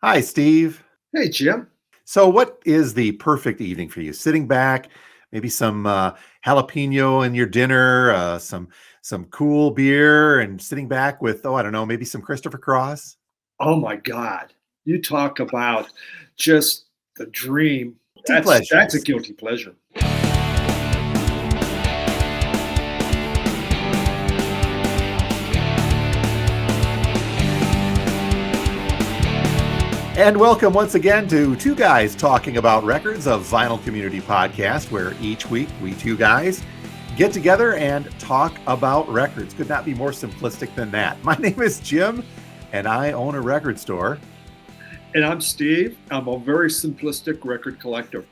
Hi, Steve. Hey, Jim. So, what is the perfect evening for you? Sitting back, maybe some jalapeno in your dinner, some cool beer, and sitting back with I don't know, maybe some Christopher Cross. Oh my God. You talk about just the dream. Tea That's a pleasures. guilty pleasure. And welcome once again to Two Guys Talking About Records, a vinyl community podcast where each week we two guys get together and talk about records. Could not be more simplistic than that. My name is Jim, and I own a record store. And I'm Steve. I'm a very simplistic record collector.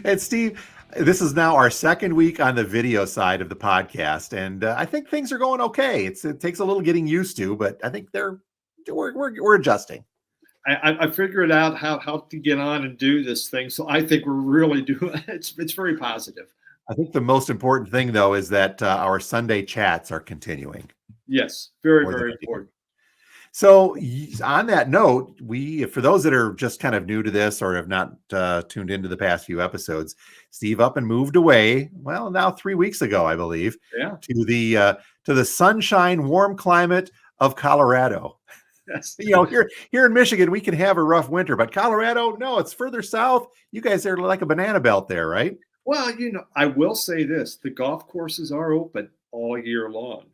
And Steve, this is now our second week on the video side of the podcast, and I think things are going okay. It takes a little getting used to, but I think we're adjusting. I figured out how to get on and do this thing. So I think we're really doing it's very positive. I think the most important thing, though, is that our Sunday chats are continuing. Yes, very, More than very anything. important. So, on that note, for those that are just kind of new to this or have not tuned into the past few episodes, Steve up and moved away. Well, now 3 weeks ago, I believe, Yeah. to the sunshine, warm climate of Colorado. Yes. Here in Michigan, we can have a rough winter, but Colorado, no, it's further south. You guys are like a banana belt there, right? Well, I will say this: the golf courses are open all year long.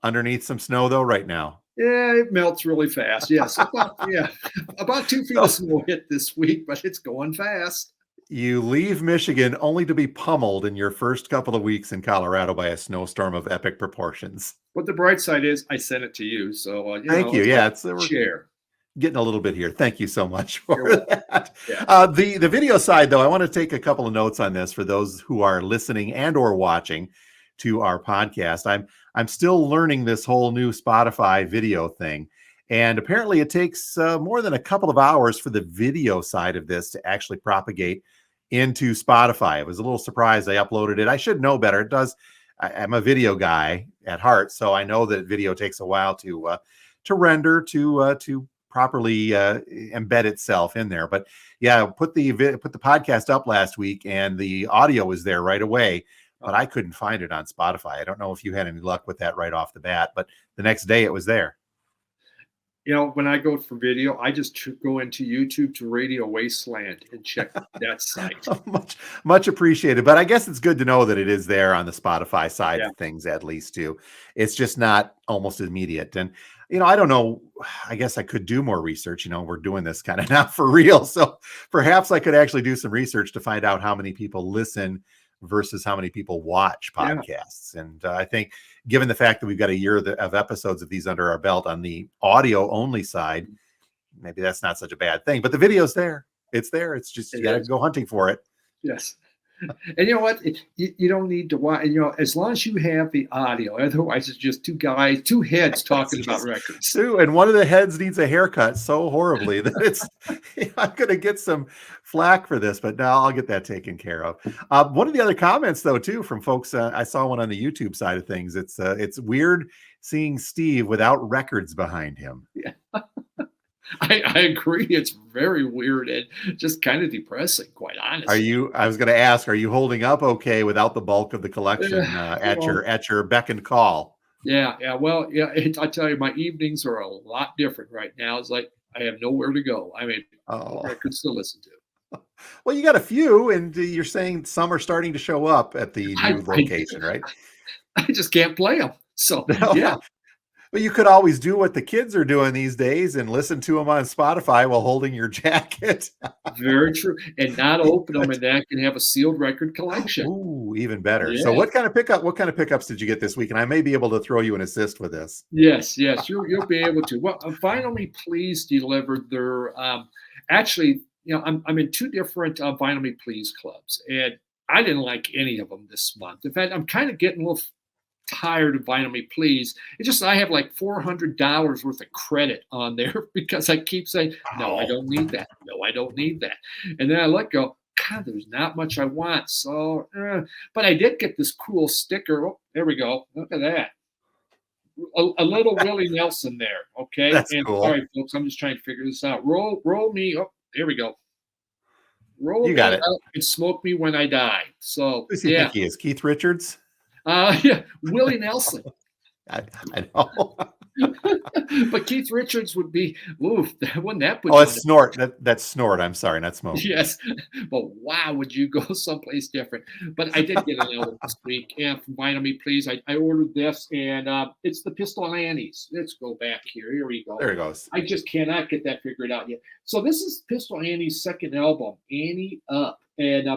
Underneath some snow, though, right now. Yeah, it melts really fast. Yes, about 2 feet of snow hit this week, but it's going fast. You leave Michigan only to be pummeled in your first couple of weeks in Colorado by a snowstorm of epic proportions. But the bright side is I sent it to you, so Thank you. Yeah, we're share. getting a little bit here. Thank you so much for You're welcome. that. Yeah. The video side, though, I want to take a couple of notes on this for those who are listening and or watching to our podcast. I'm still learning this whole new Spotify video thing. And apparently it takes more than a couple of hours for the video side of this to actually propagate into Spotify. I was a little surprised I uploaded it. I should know better. It does. I'm a video guy at heart, so I know that video takes a while to render, to properly embed itself in there. But yeah, put the podcast up last week, and the audio was there right away. But I couldn't find it on Spotify. I don't know if you had any luck with that right off the bat, but the next day it was there. When I go for video, I just go into YouTube to Radio Wasteland and check that site. Much appreciated. But I guess it's good to know that it is there on the Spotify side of things, at least too. It's just not almost immediate. And, I don't know. I guess I could do more research. We're doing this kind of not for real. So perhaps I could actually do some research to find out how many people listen versus how many people watch podcasts. And I think given the fact that we've got a year of episodes of these under our belt on the audio only side, maybe that's not such a bad thing, but the video's there. It's there. It's just, you got to go hunting for it. Yes. And you know what? You don't need to watch, as long as you have the audio. Otherwise, it's just two heads talking about records. And one of the heads needs a haircut so horribly that I'm going to get some flack for this, but now I'll get that taken care of. One of the other comments, though, too, from folks, I saw one on the YouTube side of things. It's weird seeing Steve without records behind him. Yeah. I agree. It's very weird and just kind of depressing, quite honestly. I was going to ask, are you holding up okay without the bulk of the collection at your beck and call? Yeah. Well, I tell you, my evenings are a lot different right now. It's like I have nowhere to go. I mean, records to listen to. Well, you got a few, and you're saying some are starting to show up at the new location, right? I just can't play them. So, yeah. But you could always do what the kids are doing these days and listen to them on Spotify while holding your jacket. Very true. And not open them, and that can have a sealed record collection. Ooh, even better. Yeah. So what kind of pickups did you get this week? And I may be able to throw you an assist with this. Yes, you'll be able to. Well, Vinyl Me Please delivered their actually, I'm in two different Vinyl Me Please clubs, and I didn't like any of them this month. In fact, I'm kind of getting a little tired of Vinyl Me Please. It's just I have like $400 worth of credit on there because I keep saying, no, I don't need that. No, I don't need that. And then I go, God, there's not much I want. So, but I did get this cool sticker. Oh, there we go. Look at that. a little Willie Nelson there, okay? That's And cool. sorry, folks, I'm just trying to figure this out. Roll me. Oh, there we go. Roll You got me it. up and smoke me when I die. So Who does he think yeah, he is? Keith Richards? yeah, Willie Nelson. I know. But Keith Richards would be, oof, wouldn't that put Oh, you it's on? snort. That's snort. I'm sorry, not smoke. Yes, but wow, would you go someplace different? But I did get an album this week, and from Vinyl Me Please, I ordered this, and it's the Pistol Annies. Let's go back here. Here we go. There it goes. I just cannot get that figured out yet. So this is Pistol Annie's second album, Annie Up, and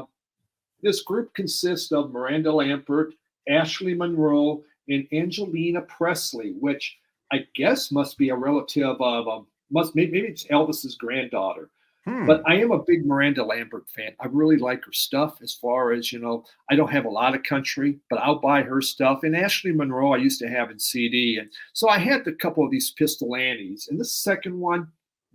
this group consists of Miranda Lambert, Ashley Monroe, and Angelina Presley, which I guess must be a relative of maybe it's Elvis's granddaughter. But I am a big Miranda Lambert fan. I really like her stuff as far as, I don't have a lot of country, but I'll buy her stuff. And Ashley Monroe, I used to have in CD. And so I had a couple of these Pistol Annies. And this second one,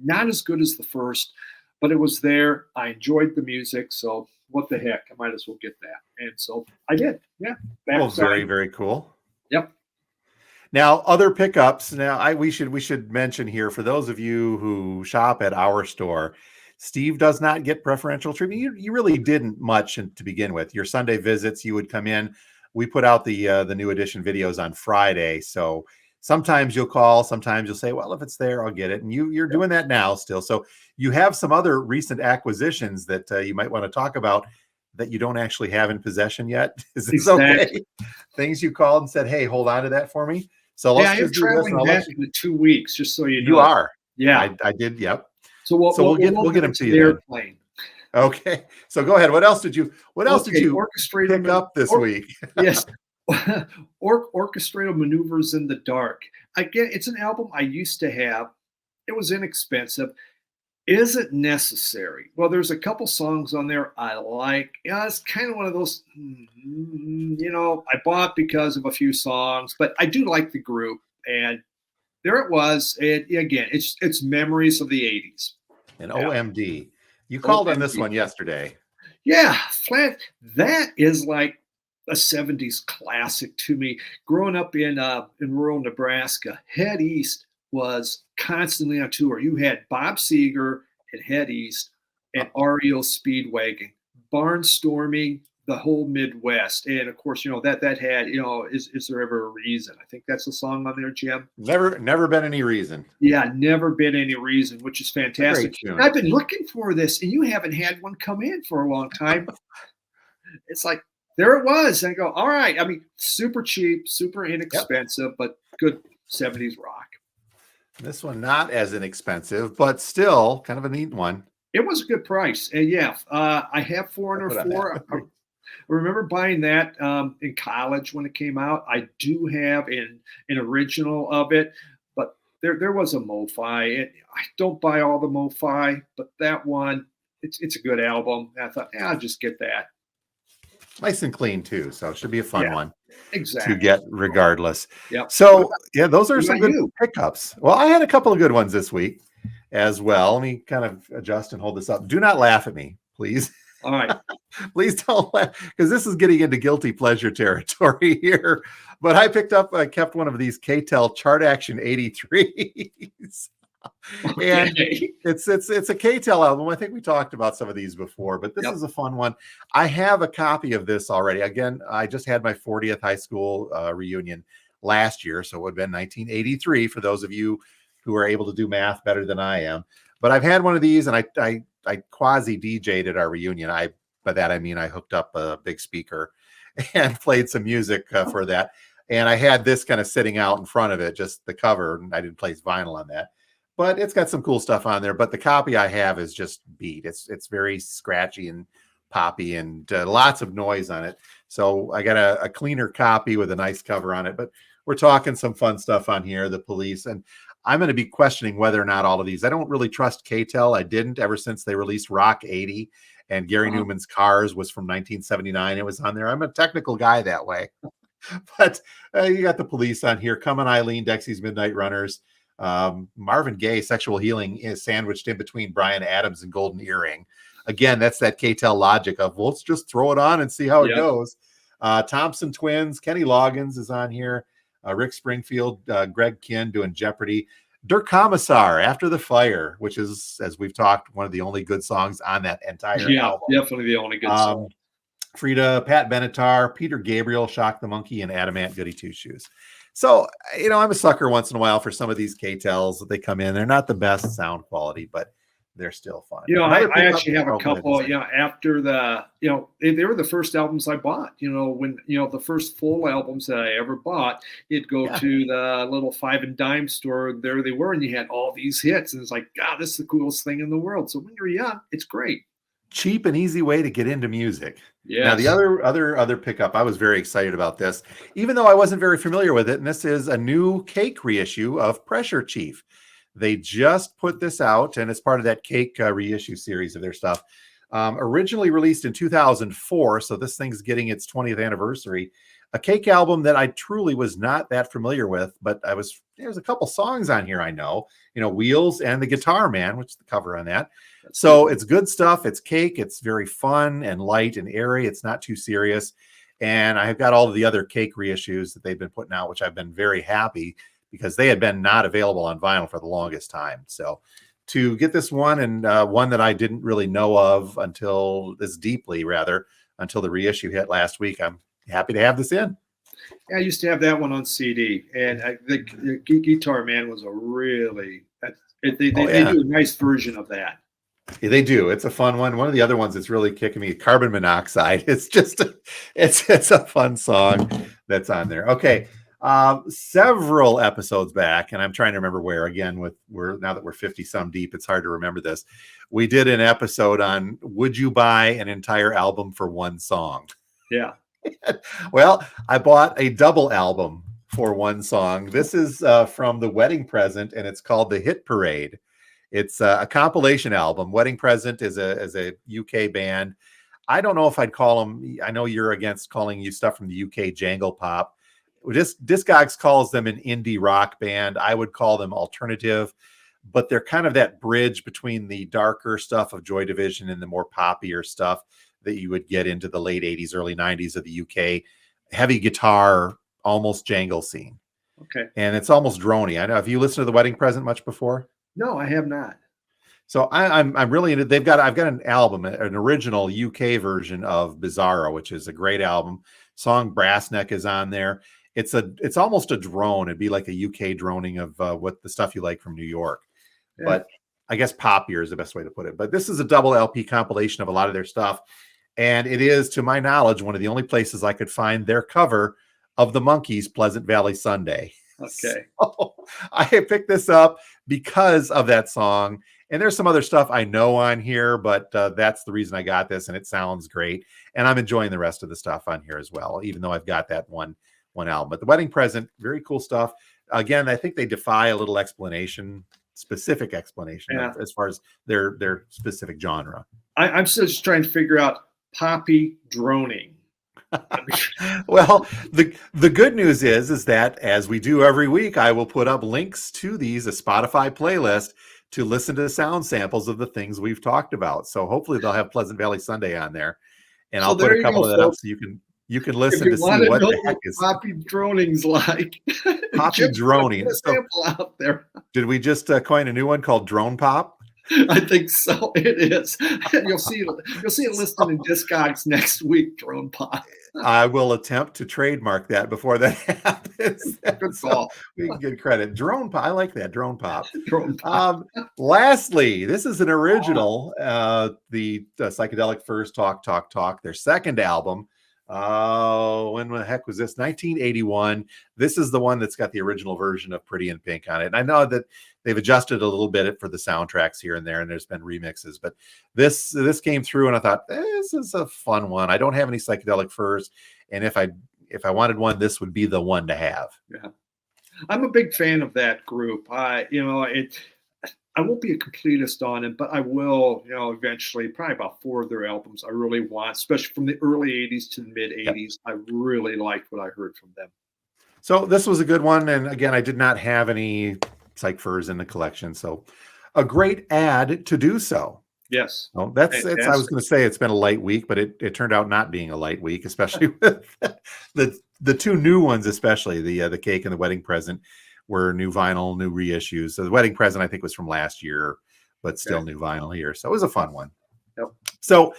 not as good as the first, but it was there. I enjoyed the music. So what the heck? I might as well get that. And so I did. Yeah. Well, very, very cool. Yep. Now, other pickups. Now, we should mention here, for those of you who shop at our store, Steve does not get preferential treatment. You really didn't much to begin with. Your Sunday visits, you would come in. We put out the new edition videos on Friday, so sometimes you'll call, sometimes you'll say, "Well, if it's there, I'll get it." And you're doing that now still. So you have some other recent acquisitions that you might want to talk about that you don't actually have in possession yet. Is this okay? Things you called and said, "Hey, hold on to that for me." So let's just do this. Traveling back in the 2 weeks, just so you know. You are. Yeah. I did. Yep. So we'll get them to you. Airplane. Okay. So go ahead. What else did you orchestrate pick up this week? Yes. Orchestrated Maneuvers in the Dark. Again, it's an album I used to have. It was inexpensive. Is it necessary? Well, there's a couple songs on there I like. Yeah, it's kind of one of those, I bought because of a few songs, but I do like the group. And there it was. It's memories of the 80s. And OMD. You called on this one yesterday. Yeah, Flat. That is like a 70s classic to me. Growing up in rural Nebraska, Head East was constantly on tour. You had Bob Seger at Head East and REO Speedwagon, barnstorming the whole Midwest. And of course, that had, is there ever a reason? I think that's the song on there, Jim. Never been any reason. Yeah, never been any reason, which is fantastic. And I've been looking for this, and you haven't had one come in for a long time. It's like, there it was. And I go, all right. I mean, super cheap, super inexpensive, but good 70s rock. This one not as inexpensive, but still kind of a neat one. It was a good price. And I have Foreigner 4. I remember buying that in college when it came out. I do have an original of it, but there was a MoFi. I don't buy all the MoFi, but that one, it's a good album. I thought, I'll just get that. Nice and clean too, so it should be a fun one to get regardless. Yep. So those are some good pickups. Well, I had a couple of good ones this week as well. Let me kind of adjust and hold this up. Do not laugh at me, please. All right. Please don't laugh, because this is getting into guilty pleasure territory here. But I kept one of these KTEL Chart Action 83s. And it's a KTEL album. I think we talked about some of these before, but this is a fun one. I have a copy of this already. Again, I just had my 40th high school reunion last year, so it would have been 1983 for those of you who are able to do math better than I am. But I've had one of these, and I quasi DJ'd at our reunion. By that I mean I hooked up a big speaker and played some music for that. And I had this kind of sitting out in front of it, just the cover, and I didn't place vinyl on that. But it's got some cool stuff on there. But the copy I have is just beat. It's very scratchy and poppy and lots of noise on it. So I got a cleaner copy with a nice cover on it. But we're talking some fun stuff on here, The Police. And I'm going to be questioning whether or not all of these. I don't really trust KTEL. I didn't ever since they released Rock 80. And Gary Newman's Cars was from 1979. It was on there. I'm a technical guy that way. But you got The Police on here. Come on, Eileen, Dexy's Midnight Runners. Marvin Gaye, Sexual Healing, is sandwiched in between Bryan Adams and Golden Earring. Again, that's that KTEL logic of, well, let's just throw it on and see how it goes. Thompson Twins, Kenny Loggins is on here. Rick Springfield, Greg Kinn doing Jeopardy. Dirk Commissar, After the Fire, which is, as we've talked, one of the only good songs on that entire album. Definitely the only good song. Frida, Pat Benatar, Peter Gabriel, Shock the Monkey, and Adamant Goody Two Shoes. So, I'm a sucker once in a while for some of these K-Tells that they come in. They're not the best sound quality, but they're still fun. I actually have a couple, after the, they were the first albums I bought, when, the first full albums that I ever bought, you'd go to the little 5 and dime store. There they were. And you had all these hits. And it's like, God, this is the coolest thing in the world. So when you're young, it's great. Cheap and easy way to get into music. Yeah. Now the other pickup, I was very excited about this, even though I wasn't very familiar with it. And this is a new Cake reissue of Pressure Chief. They just put this out, and it's part of that Cake reissue series of their stuff. Originally released in 2004, so this thing's getting its 20th anniversary. A Cake album that I truly was not that familiar with, but there's a couple songs on here I know. Wheels and The Guitar Man, which is the cover on that. So it's good stuff. It's Cake. It's very fun and light and airy. It's not too serious. And I have got all of the other Cake reissues that they've been putting out, which I've been very happy because they had been not available on vinyl for the longest time. So to get this one, and one that I didn't really know of until the reissue hit last week, I'm happy to have this in. Yeah, I used to have that one on CD, and the Guitar Man was they do a nice version of that. Yeah, they do. It's a fun one. One of the other ones that's really kicking me, Carbon Monoxide. It's just, it's a fun song that's on there. Okay. Several episodes back, and I'm trying to remember where, again, now that we're 50 some deep, it's hard to remember this. We did an episode on, would you buy an entire album for one song? Yeah. Well, I bought a double album for one song. This is from The Wedding Present, and it's called The Hit Parade. It's a compilation album. Wedding Present is a UK band. I don't know if I'd call them, I know you're against calling you stuff from the UK jangle pop. Discogs calls them an indie rock band. I would call them alternative, but they're kind of that bridge between the darker stuff of Joy Division and the more poppier stuff that you would get into the late 80s, early 90s of the UK. Heavy guitar, almost jangle scene. Okay. And it's almost drony. I know. Have you listened to The Wedding Present much before? No, I have not. So I'm really into. I've got an album, an original UK version of Bizarro, which is a great album. Song Brassneck is on there. It's almost a drone. It'd be like a UK droning of what the stuff you like from New York. Yeah. But I guess poppier is the best way to put it. But this is a double LP compilation of a lot of their stuff. And it is, to my knowledge, one of the only places I could find their cover of the Monkees' Pleasant Valley Sunday. Okay. So I picked this up because of that song. And there's some other stuff I know on here, but that's the reason I got this, and it sounds great. And I'm enjoying the rest of the stuff on here as well, even though I've got that one album. But The Wedding Present, very cool stuff. Again, I think they defy a little specific explanation as far as their specific genre. I'm still just trying to figure out poppy droning. Well, the good news is that, as we do every week, I will put up links to a Spotify playlist to listen to the sound samples of the things we've talked about. So hopefully they'll have Pleasant Valley Sunday on there, and I'll put a couple of that up so you can listen to see what the heck is poppy droning's like. Poppy droning. Sample out there. Did we just coin a new one called Drone Pop? I think so. It is. You'll see it listed in Discogs next week. Drone Pop. I will attempt to trademark that before that happens. Good call. We can get credit. Drone Pop. I like that. Drone Pop. Drone Pop. Lastly, this is an original. The Psychedelic Furs Talk, their second album. When the heck was this? 1981. This is the one that's got the original version of Pretty in Pink on it. And I know that they've adjusted a little bit for the soundtracks here and there, and there's been remixes, but this came through, and I thought, this is a fun one. I don't have any Psychedelic Furs, and if I wanted one, this would be the one to have. Yeah, I'm a big fan of that group. I won't be a completist on it, but I will, eventually, probably about 4 of their albums I really want, especially from the early 80s to the mid 80s. Yep. I really liked what I heard from them. So this was a good one. And again, I did not have any Psych Furs in the collection. So a great ad to do so. Yes. Well, I was going to say it's been a light week, but it turned out not being a light week, especially with the the two new ones, especially the cake and the wedding present, were new vinyl, new reissues. So the wedding present, I think, was from last year, but still Okay. new vinyl here. So it was a fun one. Yep. So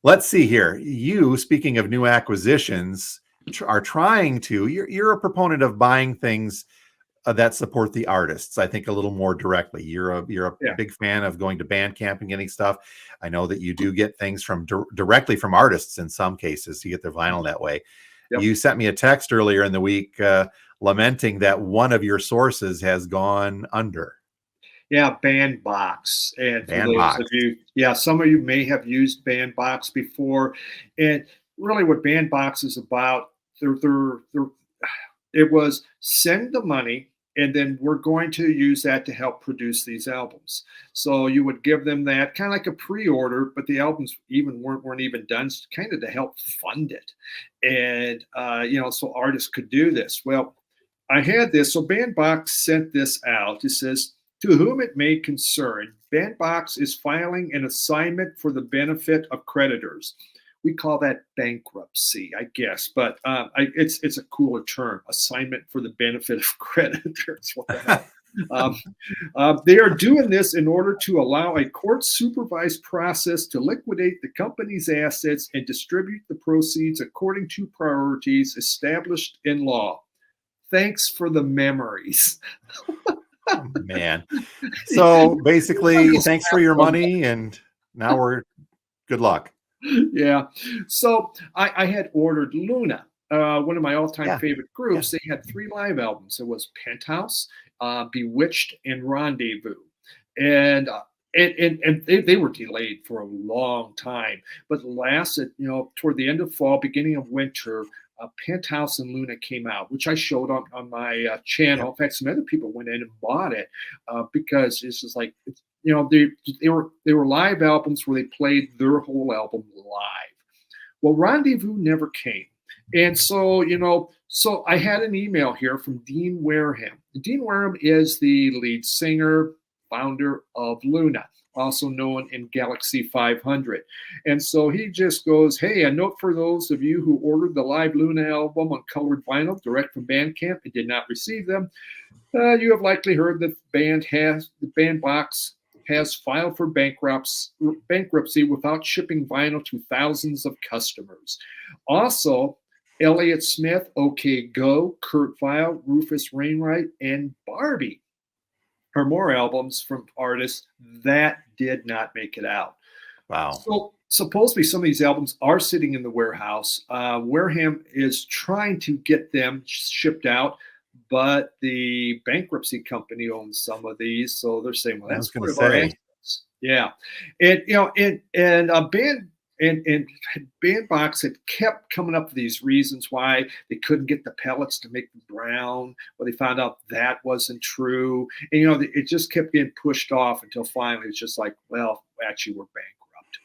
let's see here. You, speaking of new acquisitions, are trying to. You're a proponent of buying things that support the artists, I think, a little more directly. You're a Yeah. big fan of going to Bandcamp and getting stuff. I know that you do get things from directly from artists in some cases. You get their vinyl that way. Yep. You sent me a text earlier in the week lamenting that one of your sources has gone under. Yeah, Bandbox. And for those Bandbox. of you, yeah, some of you may have used Bandbox before. And really what Bandbox is about, it was send the money and then we're going to use that to help produce these albums. So you would give them that kind of like a pre-order, but the albums even weren't even done, kind of to help fund it. And so artists could do this. Well, I had this. So Bandbox sent this out. It says, to whom it may concern, Bandbox is filing an assignment for the benefit of creditors. We call that bankruptcy, I guess, but it's a cooler term, assignment for the benefit of creditors. What the hell? They are doing this in order to allow a court-supervised process to liquidate the company's assets and distribute the proceeds according to priorities established in law. Thanks for the memories. Oh, man. So basically, thanks for your money, and now we're good luck. Yeah. So I had ordered Luna, one of my all-time favorite groups. Yeah. They had 3 live albums. It was Penthouse, Bewitched, and Rendezvous. And they were delayed for a long time, but lasted, toward the end of fall, beginning of winter, Penthouse and Luna came out, which I showed on my channel. In fact, some other people went in and bought it because it's just like, they were live albums where they played their whole album live. Well, Rendezvous never came. And so, so I had an email here from Dean Wareham. Dean Wareham is the lead singer, founder of Luna, also known in Galaxy 500. And so he just goes, hey, a note for those of you who ordered the live Luna album on colored vinyl direct from Bandcamp and did not receive them. You have likely heard that the Bandbox has filed for bankruptcy without shipping vinyl to thousands of customers. Also, Elliott Smith, OK Go, Kurt Vile, Rufus Wainwright, and Barbie are more albums from artists that did not make it out. Wow. So supposedly some of these albums are sitting in the warehouse. Wareham is trying to get them shipped out, but the bankruptcy company owns some of these, so they're saying, "Well, that's part of our assets." Yeah, and Bandbox had kept coming up with these reasons why they couldn't get the pellets to make them brown. Well, they found out that wasn't true, and it just kept getting pushed off until finally it's just like, well, actually, we're bankrupt.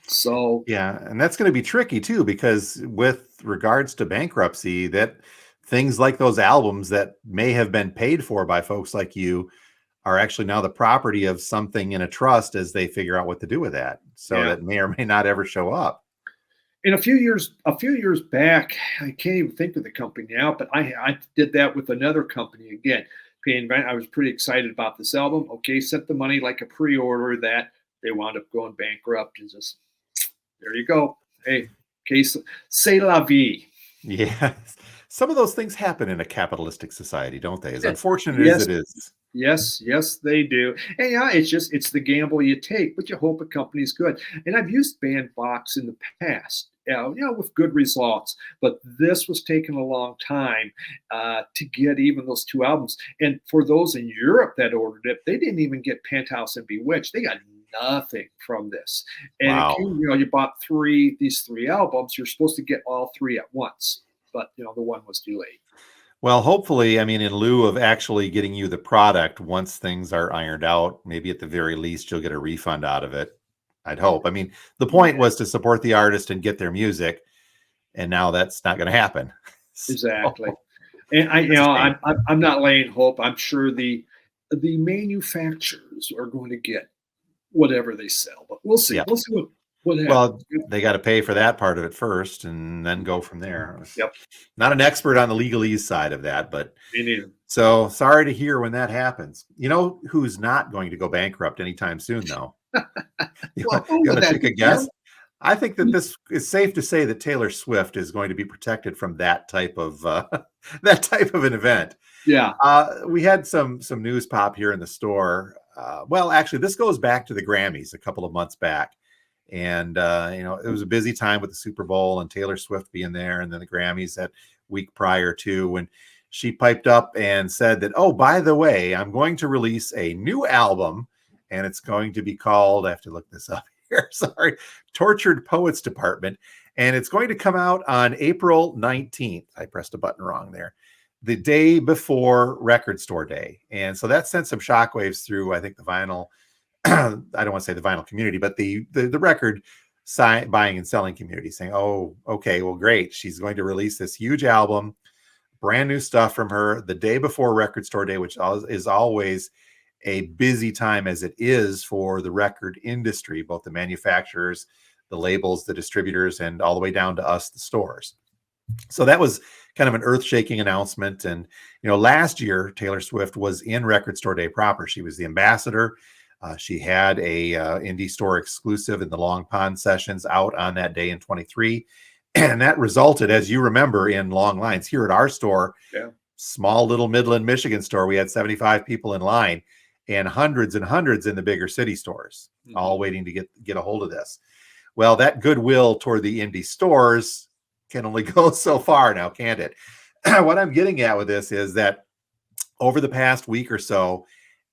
So yeah, and that's going to be tricky too, because with regards to bankruptcy, that things like those albums that may have been paid for by folks like you are actually now the property of something in a trust as they figure out what to do with that. So that may or may not ever show up. In a few years back, I can't even think of the company now, but I did that with another company again. I was pretty excited about this album. Okay, sent the money like a pre-order that they wound up going bankrupt, and just there you go. Hey, okay, c'est la vie. Yeah. Some of those things happen in a capitalistic society, don't they? As unfortunate as it is. Yes, they do. And it's the gamble you take, but you hope a company's good. And I've used Bandbox in the past, with good results. But this was taking a long time to get even those 2 albums. And for those in Europe that ordered it, they didn't even get Penthouse and Bewitched. They got nothing from this. And wow. You bought these 3 albums. You're supposed to get all 3 at once, but the one was delayed. Well, hopefully, I mean, in lieu of actually getting you the product, once things are ironed out, maybe at the very least, you'll get a refund out of it. I'd hope. I mean, the point was to support the artist and get their music, and now that's not going to happen. Exactly. And I'm not laying hope. I'm sure the manufacturers are going to get whatever they sell, but we'll see. Yeah. We'll see Well, yeah. Well, they got to pay for that part of it first and then go from there. I was Yep. not an expert on the legalese side of that, but Me neither. so sorry to hear when that happens. You know who's not going to go bankrupt anytime soon, though? You Well, want, who you would want to that take a be, Tim? guess? I think that this is safe to say that Taylor Swift is going to be protected from that type of that type of an event. Yeah. We had some news pop here in the store. Well, actually, this goes back to the Grammys a couple of months back, and it was a busy time with the Super Bowl and Taylor Swift being there, and then the Grammys that week prior to when she piped up and said that, oh, by the way, I'm going to release a new album, and it's going to be called, I have to look this up here, sorry, Tortured Poets Department, and it's going to come out on April 19th. I pressed a button wrong there, the day before Record Store Day. And so that sent some shockwaves through, I think, the vinyl, I don't want to say the vinyl community, but the record buying and selling community saying, oh, okay, well, great. She's going to release this huge album, brand new stuff from her the day before Record Store Day, which is always a busy time as it is for the record industry, both the manufacturers, the labels, the distributors, and all the way down to us, the stores. So that was kind of an earth-shaking announcement. And, last year, Taylor Swift was in Record Store Day proper. She was the ambassador. She had a indie store exclusive in the Long Pond sessions out on that day in 23. And that resulted, as you remember, in long lines here at our store. Yeah. Small little Midland, Michigan store. We had 75 people in line and hundreds in the bigger city stores, all waiting to get a hold of this. Well, that goodwill toward the indie stores can only go so far now, can't it? What I'm getting at with this is that over the past week or so,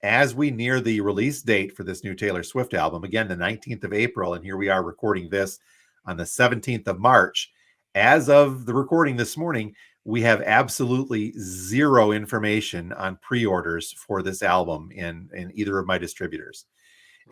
as we near the release date for this new Taylor Swift album, again, the 19th of April, and here we are recording this on the 17th of March. As of the recording this morning, we have absolutely zero information on pre-orders for this album in either of my distributors.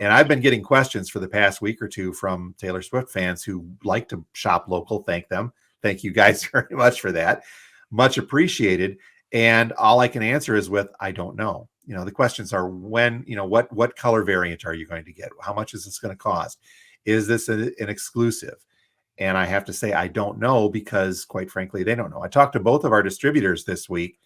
And I've been getting questions for the past week or two from Taylor Swift fans who like to shop local. Thank them. Thank you guys very much for that. Much appreciated. And all I can answer is with, I don't know. The questions are when, what color variant are you going to get? How much is this going to cost? Is this an exclusive? And I have to say, I don't know because, quite frankly, they don't know. I talked to both of our distributors this week,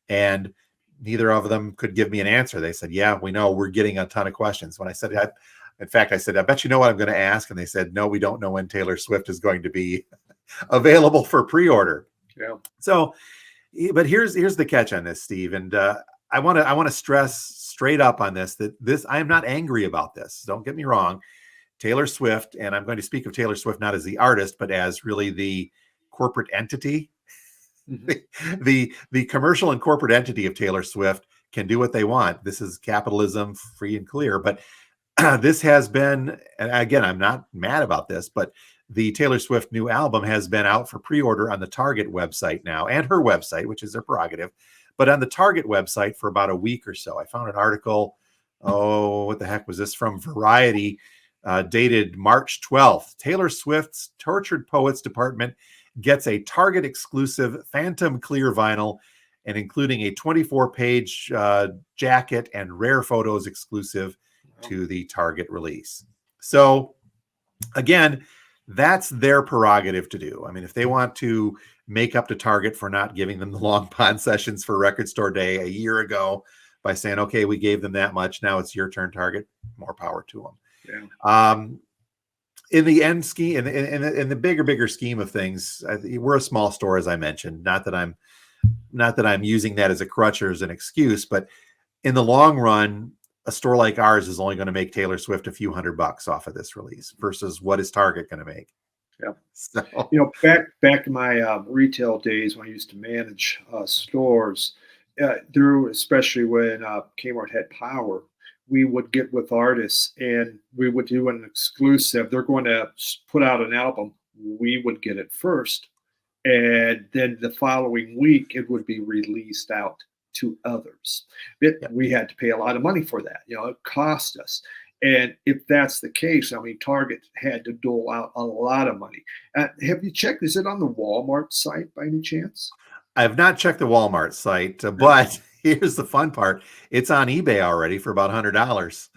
and neither of them could give me an answer. They said, yeah, we know. We're getting a ton of questions. When I said, I said, I bet you know what I'm going to ask. And they said, no, we don't know when Taylor Swift is going to be available for pre-order. Yeah. So, but here's the catch on this, Steve. And I want to stress straight up on this, that I am not angry about this. Don't get me wrong. Taylor Swift, and I'm going to speak of Taylor Swift not as the artist, but as really the corporate entity. The commercial and corporate entity of Taylor Swift can do what they want. This is capitalism, free and clear. But this has been, and again, I'm not mad about this, but the Taylor Swift new album has been out for pre-order on the Target website now, and her website, which is their prerogative, but on the Target website for about a week or so. I found an article, what the heck was this, from Variety, dated March 12th. Taylor Swift's Tortured Poets Department gets a Target exclusive Phantom Clear vinyl, and including a 24-page jacket and rare photos exclusive to the Target release. So again, that's their prerogative to do. I mean, if they want to make up to Target for not giving them the Long Pond sessions for Record Store Day a year ago by saying, okay, we gave them that much, now it's your turn, Target, more power to them. Yeah. In the end scheme, in the bigger scheme of things, we're a small store, as I mentioned. Not that I'm using that as a crutch or as an excuse, but in the long run, a store like ours is only going to make Taylor Swift a few $100 off of this release versus what is Target going to make? Yeah. So, back in my retail days when I used to manage stores, there, especially when Kmart had power, we would get with artists and we would do an exclusive. They're going to put out an album. We would get it first. And then the following week, it would be released out to others. We had to pay a lot of money for that. It cost us. And if that's the case, I mean, Target had to dole out a lot of money. Have you checked? Is it on the Walmart site by any chance? I have not checked the Walmart site, but here's the fun part. It's on eBay already for about $100.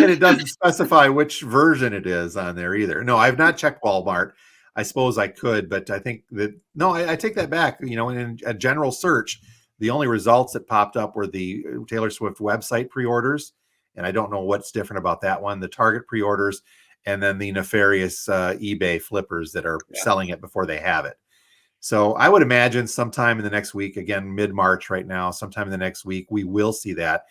And it doesn't specify which version it is on there either. No, I've not checked Walmart. I suppose I could, but I think that no, I take that back. You know, in a general search, the only results that popped up were the Taylor Swift website pre-orders, and I don't know what's different about that one. The Target pre-orders, and then the nefarious eBay flippers that are selling it before they have it. So I would imagine sometime in the next week, again mid-March right now, sometime in the next week, we will see that.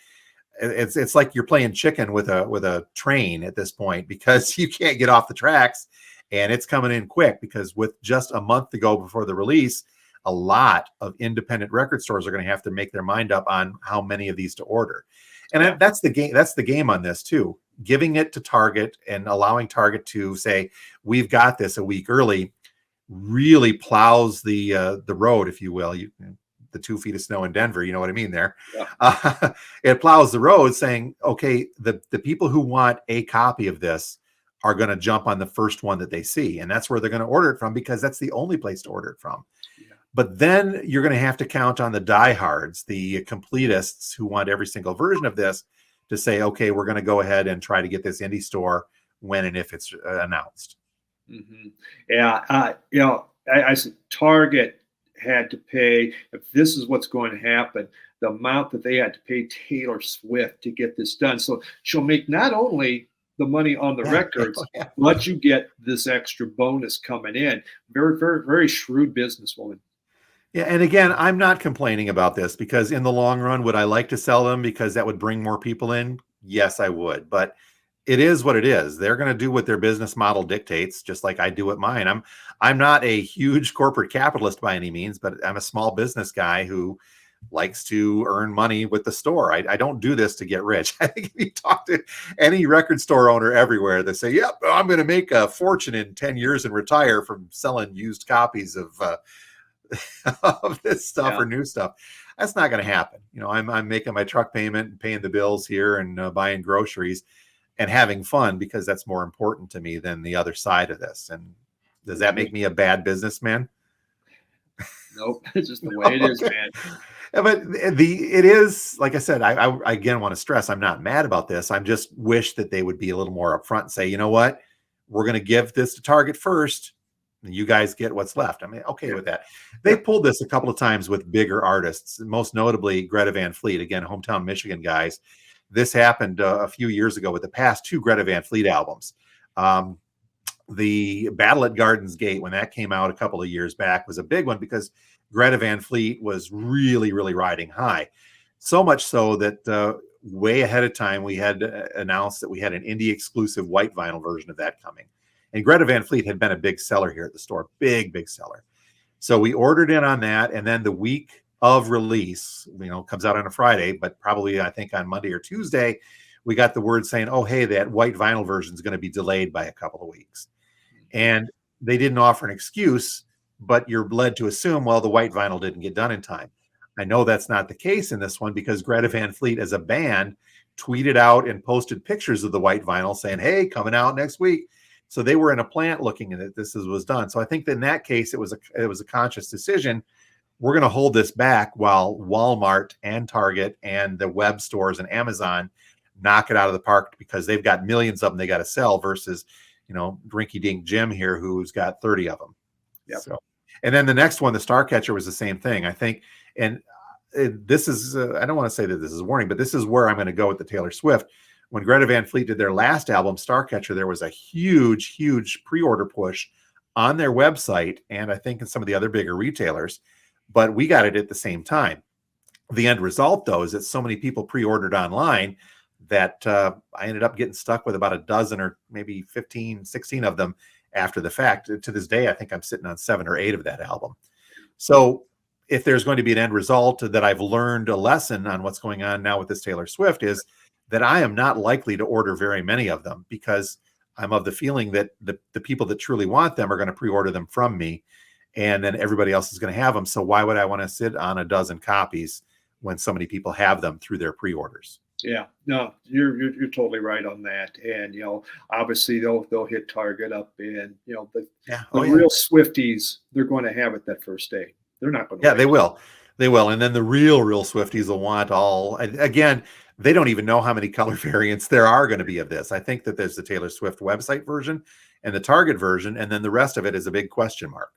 It's like you're playing chicken with a train at this point, because you can't get off the tracks, and it's coming in quick, because with just a month to go before the release, a lot of independent record stores are going to have to make their mind up on how many of these to order. And that's the game. That's the game on this too. Giving it to Target and allowing Target to say, we've got this a week early, really plows the road, if you will. The 2 feet of snow in Denver, you know what I mean there. Yeah. It plows the road, saying, okay, the people who want a copy of this are going to jump on the first one that they see. And that's where they're going to order it from, because that's the only place to order it from. Yeah. But then you're going to have to count on the diehards, the completists who want every single version of this, to say, okay, we're going to go ahead and try to get this indie store when and if it's announced. Mm-hmm. Yeah. I said Target had to pay, if this is what's going to happen, the amount that they had to pay Taylor Swift to get this done. So she'll make not only the money on the records, but you get this extra bonus coming in. Very, very, very shrewd businesswoman. Yeah, and again, I'm not complaining about this, because in the long run, would I like to sell them because that would bring more people in? Yes, I would. But it is what it is. They're going to do what their business model dictates, just like I do at mine. I'm not a huge corporate capitalist by any means, but I'm a small business guy who likes to earn money with the store. I don't do this to get rich. I think if you talk to any record store owner everywhere, they say, yep, I'm going to make a fortune in 10 years and retire from selling used copies of this stuff or new stuff. That's not going to happen. You know, I'm making my truck payment and paying the bills here and buying groceries and having fun, because that's more important to me than the other side of this. And does that make me a bad businessman? Nope. It's just the way it is, man. But it is, like I said, I again want to stress, I'm not mad about this. I just wish that they would be a little more upfront and say, you know what, we're going to give this to Target first, and you guys get what's left. I mean, okay with that. They pulled this a couple of times with bigger artists, most notably Greta Van Fleet, again, hometown Michigan guys. This happened a few years ago with the past 2 Greta Van Fleet albums. The Battle at Gardens Gate, when that came out a couple of years back, was a big one, because Greta Van Fleet was really, really riding high. So much so that way ahead of time, we had announced that we had an indie exclusive white vinyl version of that coming. And Greta Van Fleet had been a big seller here at the store, big seller. So we ordered in on that. And then the week of release, comes out on a Friday, but probably I think on Monday or Tuesday, we got the word saying, oh, hey, that white vinyl version is going to be delayed by a couple of weeks. And they didn't offer an excuse, but you're led to assume, well, the white vinyl didn't get done in time. I know that's not the case in this one, because Greta Van Fleet as a band tweeted out and posted pictures of the white vinyl saying, hey, coming out next week. So they were in a plant looking at it. This was done. So I think that in that case, it was a conscious decision. We're going to hold this back while Walmart and Target and the web stores and Amazon knock it out of the park, because they've got millions of them they got to sell, versus, Rinky Dink Jim here, who's got 30 of them. Yep. So, and then the next one, the Starcatcher, was the same thing, I think. And this is, I don't want to say that this is a warning, but this is where I'm going to go with the Taylor Swift. When Greta Van Fleet did their last album, Starcatcher, there was a huge pre-order push on their website, and I think in some of the other bigger retailers, but we got it at the same time. The end result, though, is that so many people pre-ordered online that I ended up getting stuck with about a dozen or maybe 15, 16 of them after the fact. To this day, I think I'm sitting on 7 or 8 of that album. So if there's going to be an end result that I've learned a lesson on what's going on now with this Taylor Swift, is that I am not likely to order very many of them, because I'm of the feeling that the people that truly want them are going to pre-order them from me, and then everybody else is going to have them. So why would I want to sit on a dozen copies when so many people have them through their pre-orders? Yeah, no, you're totally right on that. And obviously they'll hit Target up, and the real Swifties, they're going to have it that first day. They're not going to. Yeah, they will. And then the real Swifties will want all. Again, They don't even know how many color variants there are going to be of this. I think that there's the Taylor Swift website version and the Target version, and then the rest of it is a big question mark.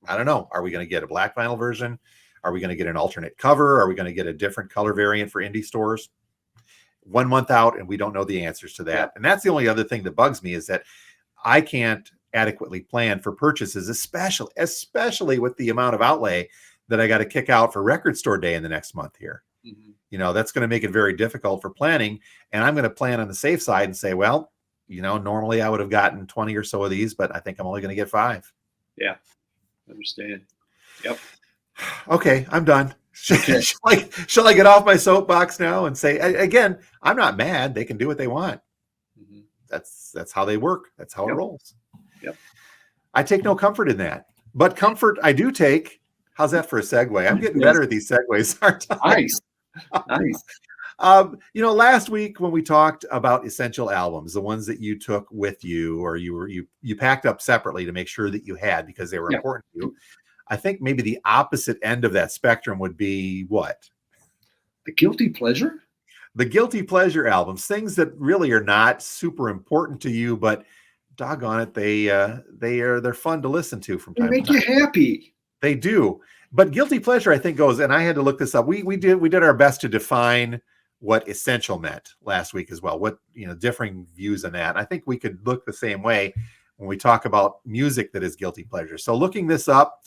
I don't know. Are we going to get a black vinyl version? Are we going to get an alternate cover? Are we going to get a different color variant for indie stores? 1 month out, and we don't know the answers to that. Yeah. And that's the only other thing that bugs me, is that I can't adequately plan for purchases, especially with the amount of outlay that I got to kick out for Record Store Day in the next month here. Mm-hmm. You know, that's going to make it very difficult for planning. And I'm going to plan on the safe side and say, well, you know, normally I would have gotten 20 or so of these, but I think I'm only going to get 5. Yeah. Understand. Yep. Okay, I'm done. Okay. Shall I get off my soapbox now and say, again, I'm not mad. They can do what they want. Mm-hmm. That's how they work. That's how it rolls. Yep. I take no comfort in that, but comfort I do take. How's that for a segue? I'm getting better at these segues, aren't I? Nice. Nice. You know, last week when we talked about essential albums, the ones that you took with you, or you packed up separately to make sure that you had because they were important to you. I think maybe the opposite end of that spectrum would be what? The guilty pleasure? The guilty pleasure albums, things that really are not super important to you, but doggone it, they're fun to listen to from time to time. They make you happy. They do. But guilty pleasure, I think, goes, and I had to look this up. We did our best to define what essential meant last week as well. What, you know, differing views on that. I think we could look the same way when we talk about music that is guilty pleasure. So looking this up,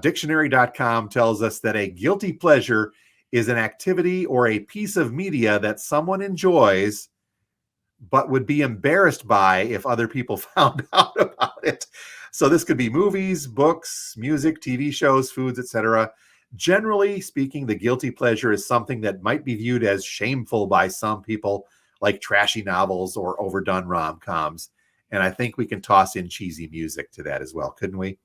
dictionary.com tells us that a guilty pleasure is an activity or a piece of media that someone enjoys but would be embarrassed by if other people found out about it. So this could be movies, books, music, TV shows, foods, etc. Generally speaking, the guilty pleasure is something that might be viewed as shameful by some people, like trashy novels or overdone rom-coms. And I think we can toss in cheesy music to that as well, couldn't we?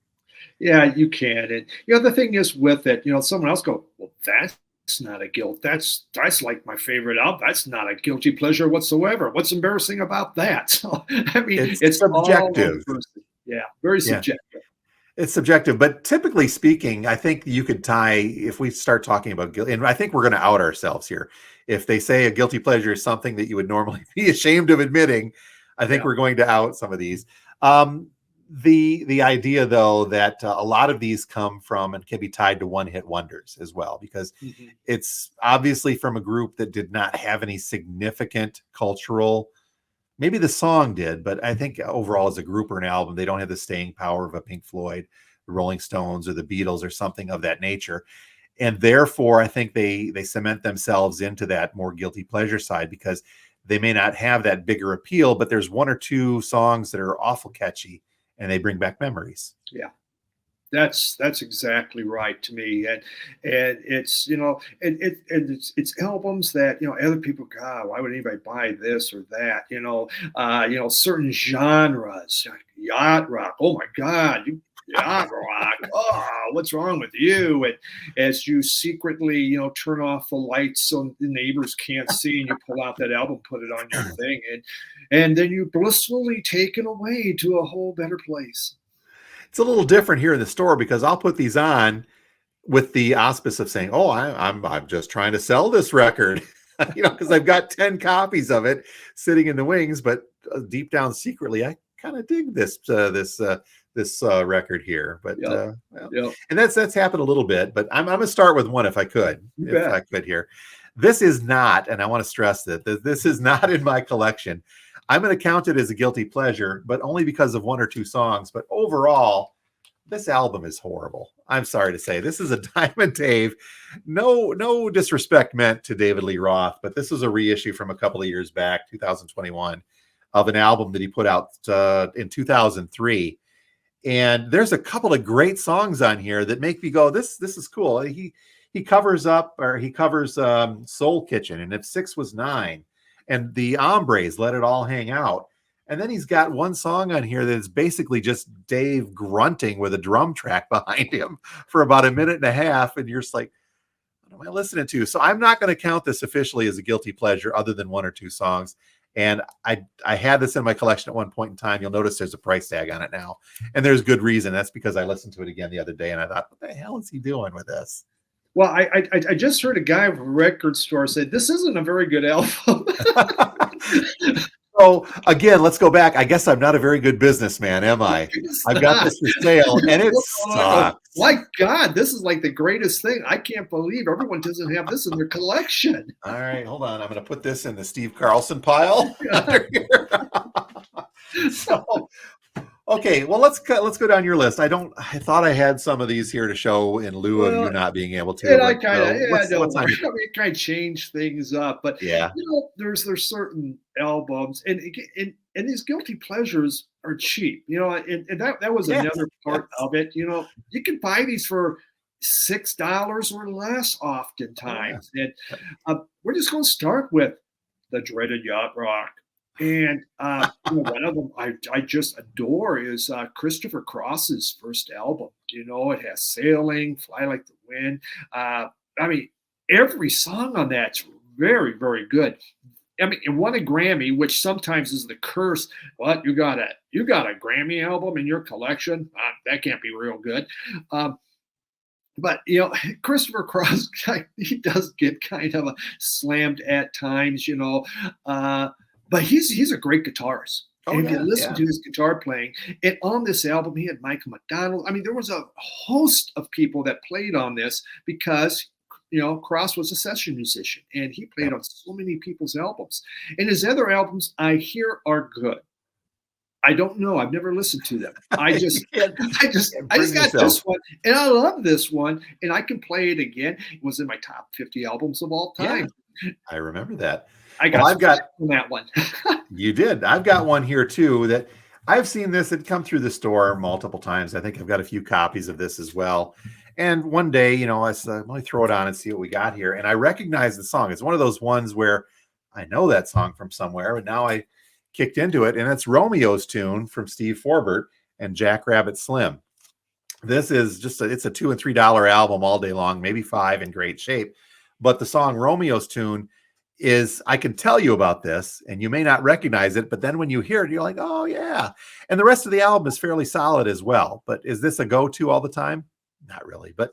Yeah, you can. And you know, the thing is with it, you know, someone else go, well, that's not a guilt. That's like my favorite album. That's not a guilty pleasure whatsoever. What's embarrassing about that? So I mean, it's subjective. Yeah, very subjective. It's subjective, but typically speaking, I think you could tie, if we start talking about guilt, and I think we're going to out ourselves here. If they say a guilty pleasure is something that you would normally be ashamed of admitting, I think we're going to out some of these. The idea, though, that a lot of these come from and can be tied to one-hit wonders as well, because it's obviously from a group that did not have any significant cultural. Maybe the song did, but I think overall as a group or an album, they don't have the staying power of a Pink Floyd, the Rolling Stones, or the Beatles, or something of that nature. And therefore, I think they cement themselves into that more guilty pleasure side, because they may not have that bigger appeal, but there's 1 or 2 songs that are awful catchy and they bring back memories. Yeah. That's exactly right to me, and it's, you know, and it's albums that, you know, other people, God, why would anybody buy this or that? You know, certain genres, like yacht rock. Oh my God, you yacht rock. Oh, what's wrong with you? And as you secretly, you know, turn off the lights so the neighbors can't see, and you pull out that album, put it on your thing, and then you blissfully taken away to a whole better place. It's a little different here in the store, because I'll put these on with the auspice of saying, "Oh, I'm just trying to sell this record," you know, because I've got 10 copies of it sitting in the wings. But deep down, secretly, I kind of dig this record here. But and that's happened a little bit. But I'm going to start with one if I could, here. This is not, and I want to stress that this is not in my collection. I'm going to count it as a guilty pleasure, but only because of 1 or 2 songs. But overall, this album is horrible. I'm sorry to say. This is a Diamond Dave. No disrespect meant to David Lee Roth, but this was a reissue from a couple of years back, 2021, of an album that he put out in 2003. And there's a couple of great songs on here that make me go, this is cool. He covers Soul Kitchen, and If 6 Was 9. And the Hombres, Let It All Hang Out. And then he's got one song on here that is basically just Dave grunting with a drum track behind him for about 1.5 minutes. And you're just like, what am I listening to? So I'm not going to count this officially as a guilty pleasure other than 1 or 2 songs. And I had this in my collection at one point in time. You'll notice there's a price tag on it now. And there's good reason. That's because I listened to it again the other day and I thought, what the hell is he doing with this? Well, I just heard a guy from a record store say this isn't a very good album. So again, let's go back. I guess I'm not a very good businessman, am I? It's I've got not. this for sale, and it I go, sucks. my God, this is like the greatest thing. I can't believe everyone doesn't have this in their collection. All right, hold on. I'm going to put this in the Steve Carlson pile under here. So, okay, well let's go down your list. I thought I had some of these here to show in lieu of you Well, not being able to. and I But kind of, yeah, what's don't on worry. your? I mean, kind of change things up, but Yeah. there's certain albums, and these guilty pleasures are cheap, and that was Yes. another part Yes. of it. You can buy these for $6 or less oftentimes, and we're just going to start with the dreaded yacht rock. And one of them I just adore is Christopher Cross's first album. It has Sailing, Fly Like the Wind. I mean, every song on that's very, very good. I mean, it won a Grammy, which sometimes is the curse. What, you got a Grammy album in your collection? That can't be real good. But Christopher Cross, he does get kind of slammed at times, but he's a great guitarist. Oh And if you yeah, listen yeah. to his guitar playing, and on this album, he had Michael McDonald. I mean, there was a host of people that played on this because Cross was a session musician, and he played on so many people's albums. And his other albums, I hear, are good. I don't know. I've never listened to them. I just Bring got yourself. this one, and I love this one, and I can play it again. It was in my top 50 albums of all time. Yeah, I remember that. I got I've got on that one. You did. I've got one here too that I've seen this. It come through the store multiple times. I think I've got a few copies of this as well. And one day, I said, let me throw it on and see what we got here. And I recognize the song. It's one of those ones where I know that song from somewhere, but now I kicked into it. And it's Romeo's tune from Steve Forbert and Jackrabbit Slim. This is it's a $2 and $3 album all day long, maybe $5 in great shape. But the song Romeo's tune is, I can tell you about this and you may not recognize it, but then when you hear it, you're like, oh yeah. And the rest of the album is fairly solid as well. But is this a go-to all the time? Not really, but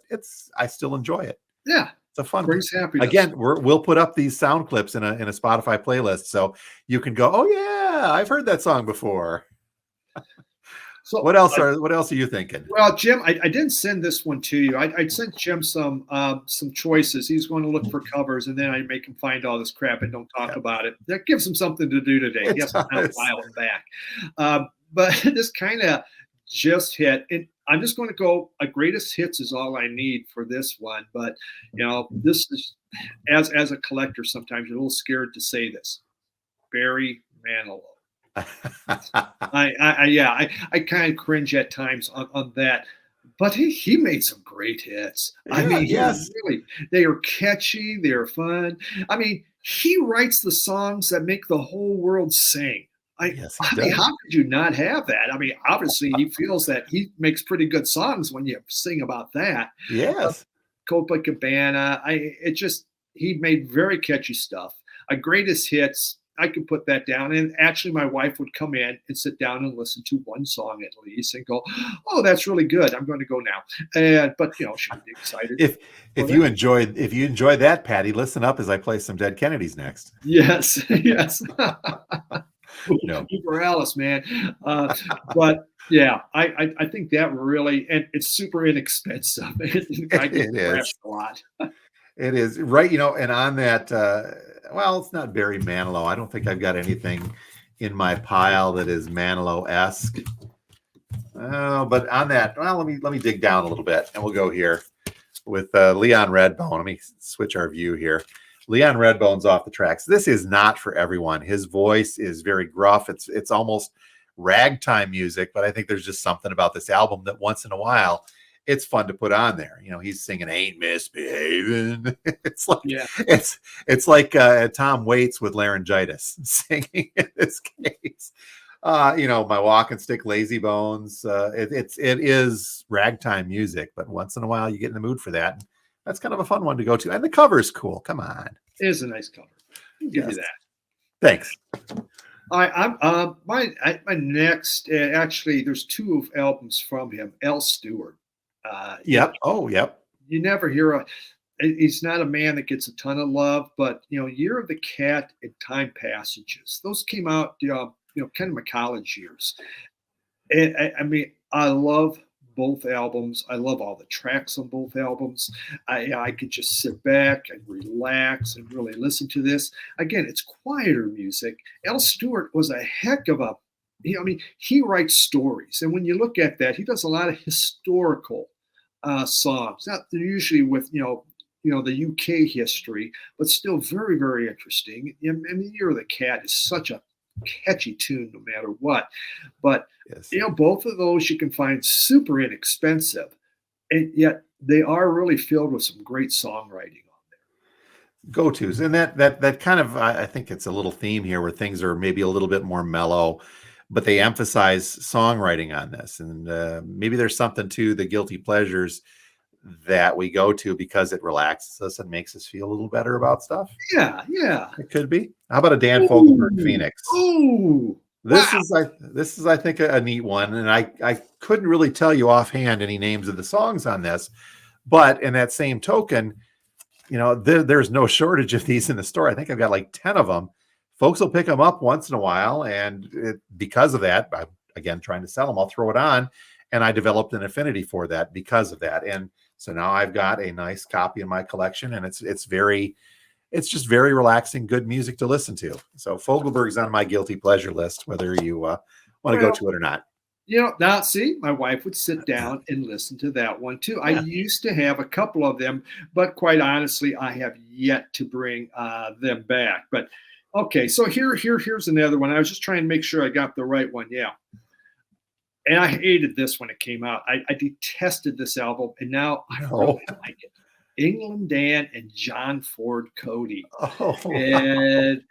I still enjoy it. Yeah. It's a fun Brings happiness. Again, we'll put up these sound clips in a Spotify playlist. So you can go, oh yeah, I've heard that song before. So what else are you thinking? Well, Jim, I didn't send this one to you. I sent Jim some choices. He's going to look for covers, and then I make him find all this crap and don't talk about it. That gives him something to do today. Yes, I'll file him back. But this kind of just hit, and I'm just going to go. A greatest hits is all I need for this one. But this is as a collector, sometimes you're a little scared to say this. Barry Manilow. I kind of cringe at times on that, but he made some great hits. Yeah, I mean, yes. They are catchy, they're fun. I mean, he writes the songs that make the whole world sing. Yes, I mean, how could you not have that? I mean, obviously, he feels that he makes pretty good songs when you sing about that. Yes. Copacabana. He made very catchy stuff. Greatest hits. I could put that down. And actually, my wife would come in and sit down and listen to one song at least and go, oh, that's really good. I'm going to go now. But she would be excited. If you enjoyed that, Patty, listen up as I play some Dead Kennedys next. Yes. Yes. Uber Alice, man. But yeah, I think that really, and it's super inexpensive. I get thrashed a lot. It is right, and on that, well, it's not Barry Manilow. I don't think I've got anything in my pile that is Manilow-esque. But on that, well, let me dig down a little bit, and we'll go here with Leon Redbone. Let me switch our view here. Leon Redbone's off the tracks. This is not for everyone. His voice is very gruff. It's almost ragtime music, but I think there's just something about this album that once in a while it's fun to put on there. He's singing "Ain't Misbehaving." It's like it's like Tom Waits with laryngitis singing in this case. My walking stick, Lazy Bones. It is ragtime music, but once in a while you get in the mood for that. That's kind of a fun one to go to, and the cover is cool. Come on, it is a nice cover. I'll give you that. Thanks. My next, actually, there's two albums from him. L. Stewart. Yep. Oh, yep. You never hear he's not a man that gets a ton of love, but Year of the Cat and Time Passages, those came out, kind of my college years. And I mean, I love both albums. I love all the tracks on both albums. I could just sit back and relax and really listen to this. Again, it's quieter music. Al Stewart was a heck of a, he writes stories. And when you look at that, he does a lot of historical songs, not usually with, the UK history, but still very, very interesting. And the Year of the Cat is such a catchy tune no matter what. But Yes. both of those you can find super inexpensive, and yet they are really filled with some great songwriting on there. Go-tos. And that kind of, I think it's a little theme here where things are maybe a little bit more mellow, but they emphasize songwriting on this. And maybe there's something to the guilty pleasures that we go to because it relaxes us and makes us feel a little better about stuff. Yeah. It could be. How about a Dan Fogelberg Phoenix? Ooh. This Wow. is I think a neat one, and I couldn't really tell you offhand any names of the songs on this, but in that same token, there's no shortage of these in the store. I think I've got like 10 of them. Folks will pick them up once in a while, and because of that, I'm again trying to sell them. I'll throw it on, and I developed an affinity for that because of that, and so now I've got a nice copy in my collection, and it's just very relaxing, good music to listen to. So Fogelberg's on my guilty pleasure list, whether you want to go to it or not. Now see, my wife would sit down and listen to that one too. I used to have a couple of them, but quite honestly, I have yet to bring them back. But okay, so here's another one. I was just trying to make sure I got the right one. Yeah. And I hated this when it came out. I detested this album, and now I really like it. England Dan and John Ford Cody. Oh, And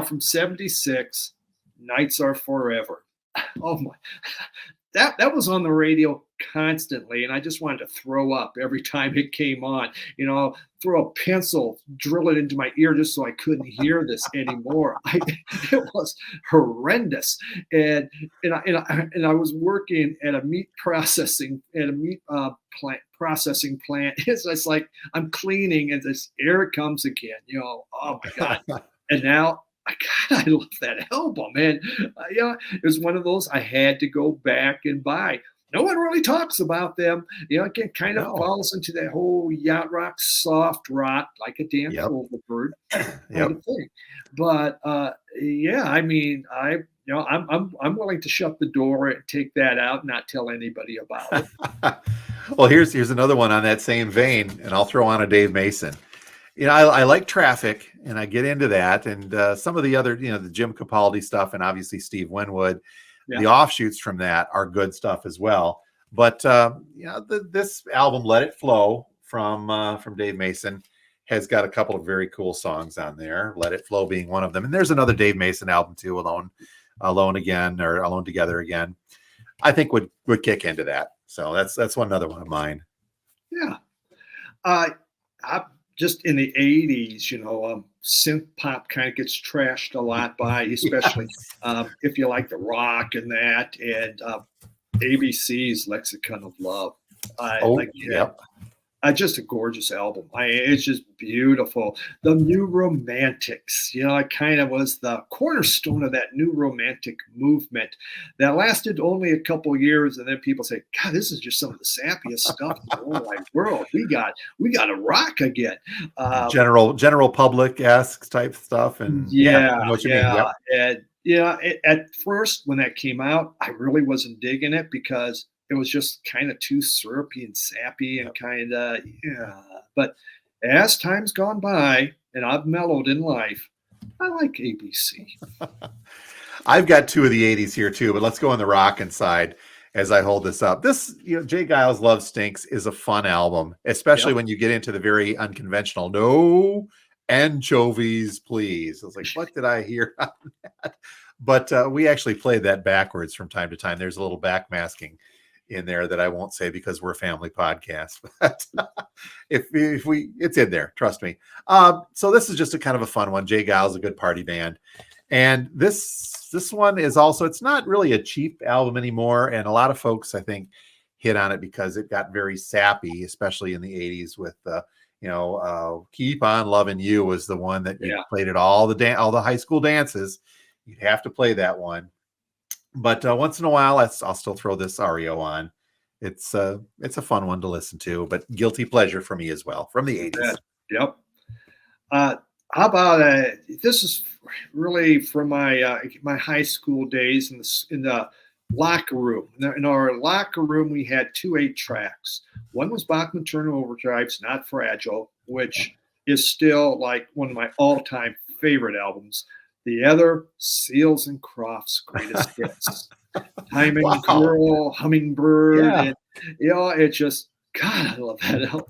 from 76, Nights Are Forever. Oh my, that was on the radio constantly, and I just wanted to throw up every time it came on. Throw a pencil, drill it into my ear just so I couldn't hear this anymore. It was horrendous. And I was working at a meat processing plant. It's just like I'm cleaning, and this here it comes again. Oh my God! And now I love that album, man. It was one of those I had to go back and buy. No one really talks about them. It kind of falls into that whole yacht rock, soft rock, like a Dan Fogelberg kind of thing. But I mean, I'm willing to shut the door and take that out and not tell anybody about it. Well, here's another one on that same vein, and I'll throw on a Dave Mason. I like Traffic, and I get into that, and some of the other, the Jim Capaldi stuff, and obviously Steve Winwood. Yeah. The offshoots from that are good stuff as well. But this album, Let It Flow, from Dave Mason, has got a couple of very cool songs on there. Let It Flow being one of them, and there's another Dave Mason album too, Alone Again, or Alone Together Again. I think would kick into that. So that's another one of mine. Yeah. I just in the 80s, synth pop kind of gets trashed a lot by, especially if you like the rock and that, and ABC's Lexicon of Love. Just a gorgeous album. It's just beautiful. The New Romantics, it kind of was the cornerstone of that New Romantic movement that lasted only a couple years, and then people say, "God, this is just some of the sappiest stuff in the whole wide world. We got to rock again." General public-esque type stuff, and and at first when that came out, I really wasn't digging it because it was just kind of too syrupy and sappy and kind of, But as time's gone by and I've mellowed in life, I like ABC. I've got two of the 80s here too, but let's go on the rockin' side as I hold this up. This, Jay Giles' Love Stinks is a fun album, especially when you get into the very unconventional, no anchovies, please. I was like, what did I hear on that? But we actually played that backwards from time to time. There's a little backmasking in there that I won't say because we're a family podcast, but if we, it's in there, trust me. So this is just a kind of a fun one. Jay Giles is a good party band. And this one is also, it's not really a cheap album anymore. And a lot of folks, I think, hit on it because it got very sappy, especially in the 80s with Keep on Loving You was the one that you Yeah. played at all the high school dances. You'd have to play that one. But once in a while, I'll still throw this REO on. It's a fun one to listen to, but guilty pleasure for me as well from the 80s. Yep. Uh, how about this is really from my high school days in the locker room. In our locker room, we had 2 8 tracks. One was Bachman Turner Overdrive's "Not Fragile," which is still like one of my all-time favorite albums. The other, Seals and Crofts' greatest hits. Hyman Wow. Girl, Hummingbird, Yeah. and it just God, I love that album.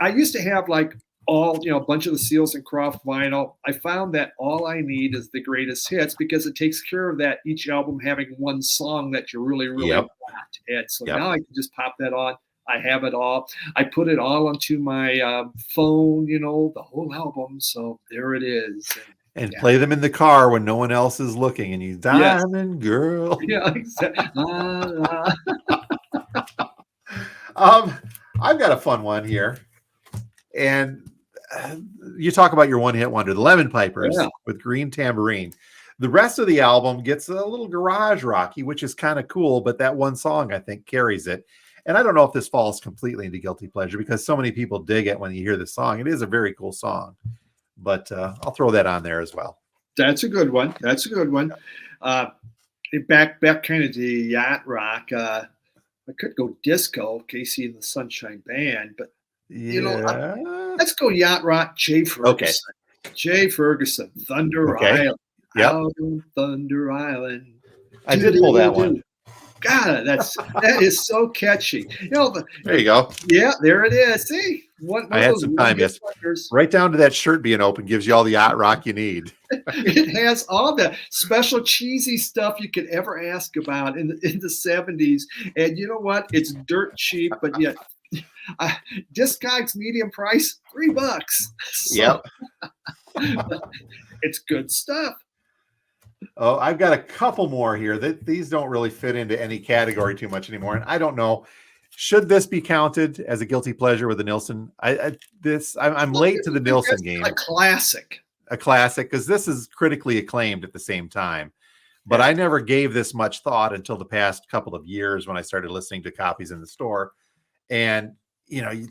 I used to have like a bunch of the Seals and Croft vinyl. I found that all I need is the greatest hits because it takes care of that each album having one song that you really, really Yep. want. And so Yep. now I can just pop that on. I have it all. I put it all onto my phone, the whole album. So there it is. And Yeah. play them in the car when no one else is looking, and you Yes. Diamond Girl. Yeah, exactly. I've got a fun one here, and you talk about your one-hit wonder, the Lemon Pipers with Green Tambourine. The rest of the album gets a little garage rocky, which is kind of cool, but that one song I think carries it. And I don't know if this falls completely into guilty pleasure because so many people dig it when you hear the song. It is a very cool song, but I'll throw that on there as well. That's a good one. That's a good one. Back kind of to yacht rock. I could go disco, Casey and the Sunshine Band, but let's go yacht rock. Jay Ferguson. Okay. Jay Ferguson, Thunder Island. Yep. Out on Thunder Island. I did pull that one. God, that is so catchy. There you go. Yeah, there it is. See, I had some time. Yes, right down to that shirt being open gives you all the yacht rock you need. It has all the special cheesy stuff you could ever ask about in the 70s. And you know what? It's dirt cheap, but yet Discogs medium price, $3. So, yep. It's good stuff. Oh, I've got a couple more here that these don't really fit into any category too much anymore. And I don't know, should this be counted as a guilty pleasure with the Nilsson? I'm late to the Nilsson game. A classic, because this is critically acclaimed at the same time. But I never gave this much thought until the past couple of years when I started listening to copies in the store. And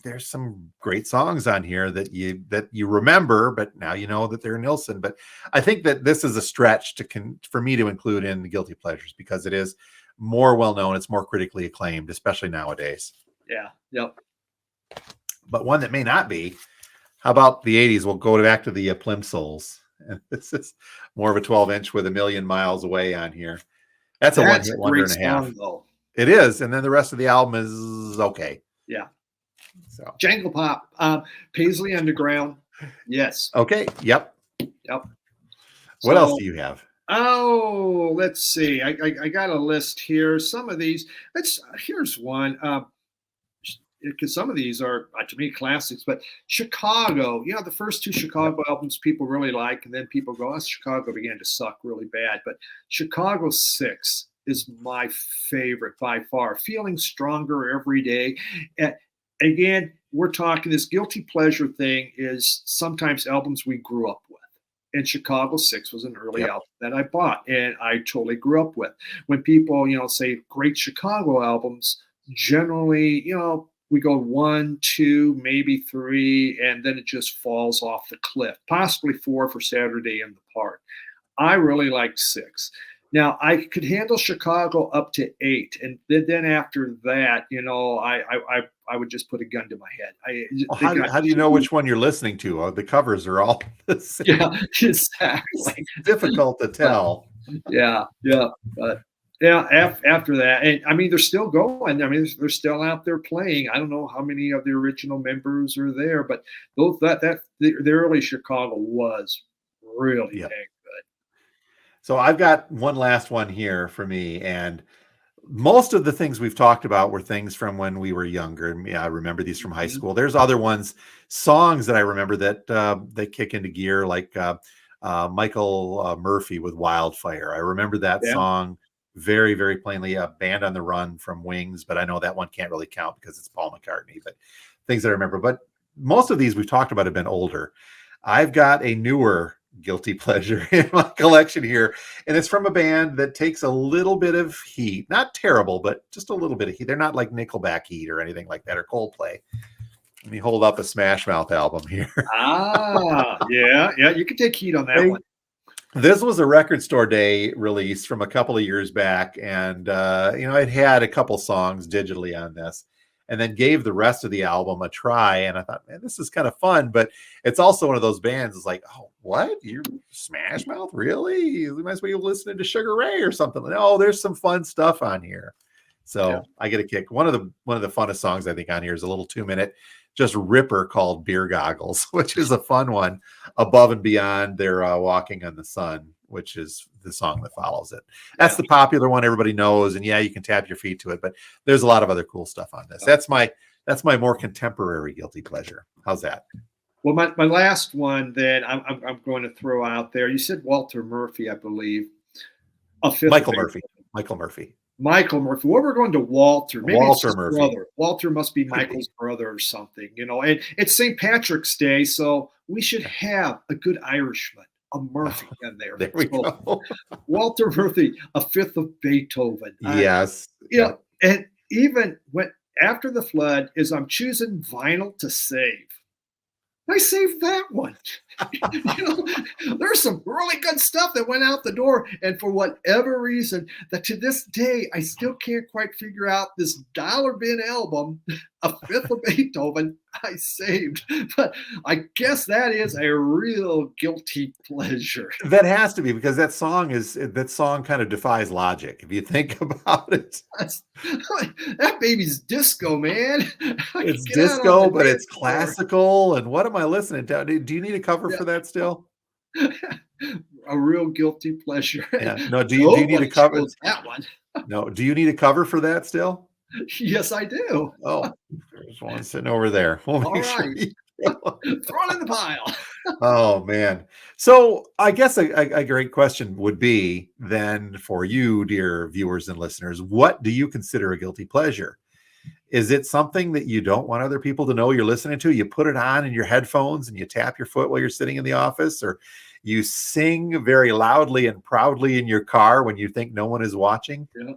there's some great songs on here that you remember, but now you know that they're Nilsson. But I think that this is a stretch for me to include in the guilty pleasures because it is more well known. It's more critically acclaimed, especially nowadays. Yeah. Yep. But one that may not be. How about the 80s? We'll go back to the Plimsolls. And this is more of a 12-inch with A Million Miles Away on here. That's a one-hit wonder and a half. Though. It is, and then the rest of the album is okay. Yeah. So Jangle Pop, Paisley Underground. Yes. Okay. Yep. What else do you have? Oh, let's see. I got a list here. Some of these. Here's one. Because some of these are to me classics. But Chicago. The first 2 Chicago albums people really like, and then people go, "Oh, Chicago began to suck really bad." But Chicago 6 is my favorite by far. Feeling Stronger Every Day. Again, we're talking this guilty pleasure thing is sometimes albums we grew up with. And Chicago 6 was an early album that I bought and I totally grew up with. When people, say great Chicago albums, generally, we go 1, 2, maybe 3, and then it just falls off the cliff. Possibly 4 for Saturday in the Park. I really liked 6. Now, I could handle Chicago up to 8, and then after that, I would just put a gun to my head. How do you know which one you're listening to? The covers are all the same. Yeah, exactly. It's difficult to tell. Yeah, but after that, and I mean, they're still going. I mean, they're still out there playing. I don't know how many of the original members are there, but the early Chicago was really dang good. So I've got one last one here for me, and most of the things we've talked about were things from when we were younger. I remember these from high school. There's other songs that I remember that they kick into gear, like Michael Murphy with Wildfire. I remember that song very, very plainly. Band on the Run from Wings, but I know that one can't really count because it's Paul McCartney. But things that I remember. But most of these we've talked about have been older. I've got a newer guilty pleasure in my collection here, and it's from a band that takes a little bit of heat. Not terrible, but just a little bit of heat. They're not like Nickelback heat or anything like that, or Coldplay. Let me hold up a Smash Mouth album here. Yeah, you can take heat on that one. This was a Record Store Day release from a couple of years back, and it had a couple songs digitally on this, and then gave the rest of the album a try. And I thought, man, this is kind of fun, but it's also one of those bands. It's like, oh, what? You're Smash Mouth, really? You might as well be listening to Sugar Ray or something. Oh, there's some fun stuff on here. So I get a kick. One of the funnest songs I think on here is a little 2-minute just ripper called Beer Goggles, which is a fun one, above and beyond their Walking on the Sun, which is the song that follows it. That's the popular one everybody knows, and you can tap your feet to it, but there's a lot of other cool stuff on this. That's my more contemporary guilty pleasure. How's that? Well, my last one then I'm going to throw out there. You said Walter Murphy, I believe. Michael Murphy. Michael Murphy. Well, we're going to Walter. Maybe Walter it's Murphy. Brother. Walter must be Michael's brother or something, And it's St. Patrick's Day, so we should have a good Irishman, a Murphy in there. There we go. Walter Murphy, a fifth of Beethoven. Yes. And even after the flood, as I'm choosing vinyl to save, I saved that one. There's some really good stuff that went out the door. And for whatever reason, that to this day, I still can't quite figure out this dollar bin album, a fifth of Beethoven, I saved. But I guess that is a real guilty pleasure. That has to be, because that song kind of defies logic. If you think about it, that baby's disco, man. It's disco, but it's classical. And what am I listening to? Do you need a cover for that still? A real guilty pleasure. Yeah. No, do you need a cover? That one. No, do you need a cover for that still? Yes, I do. Oh, there's one sitting over there. We'll All right. Throw it in the pile. Oh, man. So I guess a great question would be then for you, dear viewers and listeners, what do you consider a guilty pleasure? Is it something that you don't want other people to know you're listening to? You put it on in your headphones and you tap your foot while you're sitting in the office, or you sing very loudly and proudly in your car when you think no one is watching? Yeah.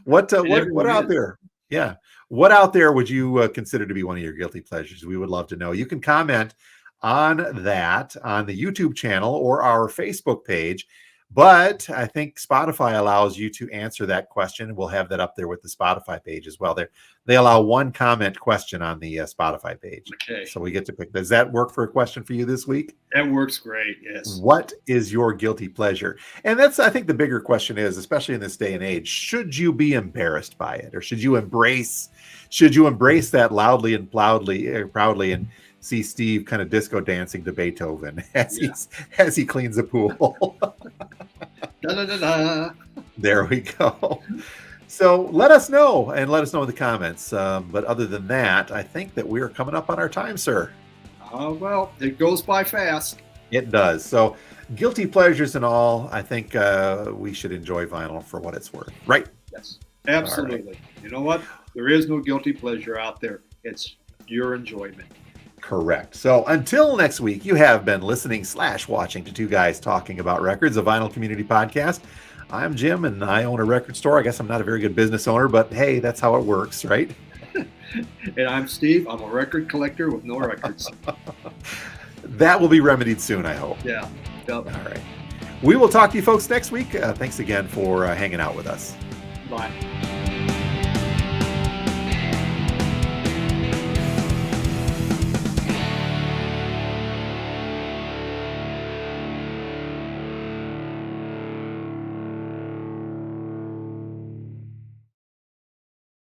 What out there? Yeah. What out there would you consider to be one of your guilty pleasures? We would love to know. You can comment on that on the YouTube channel or our Facebook page. But I think Spotify allows you to answer that question. We'll have that up there with the Spotify page as well. They allow one comment question on the Spotify page. Okay. So we get to pick. Does that work for a question for you this week? That works great. Yes. What is your guilty pleasure? And that's, I think, the bigger question is, especially in this day and age, should you be embarrassed by it, or should you embrace that loudly and proudly and see Steve kind of disco dancing to Beethoven as he cleans a pool? Da, da, da, da. There we go. So let us know in the comments. But other than that, I think that we're coming up on our time, sir. Well, it goes by fast. It does. So guilty pleasures and all, I think we should enjoy vinyl for what it's worth. Right? Yes, absolutely. Right. You know what? There is no guilty pleasure out there. It's your enjoyment. Correct. So until next week, you have been listening/watching to Two Guys Talking About Records, a Vinyl Community podcast. I'm Jim, and I own a record store. I guess I'm not a very good business owner, but hey, that's how it works, right? And I'm Steve. I'm a record collector with no records. That will be remedied soon, I hope. Yeah. Yep. All right. We will talk to you folks next week. Thanks again for hanging out with us. Bye.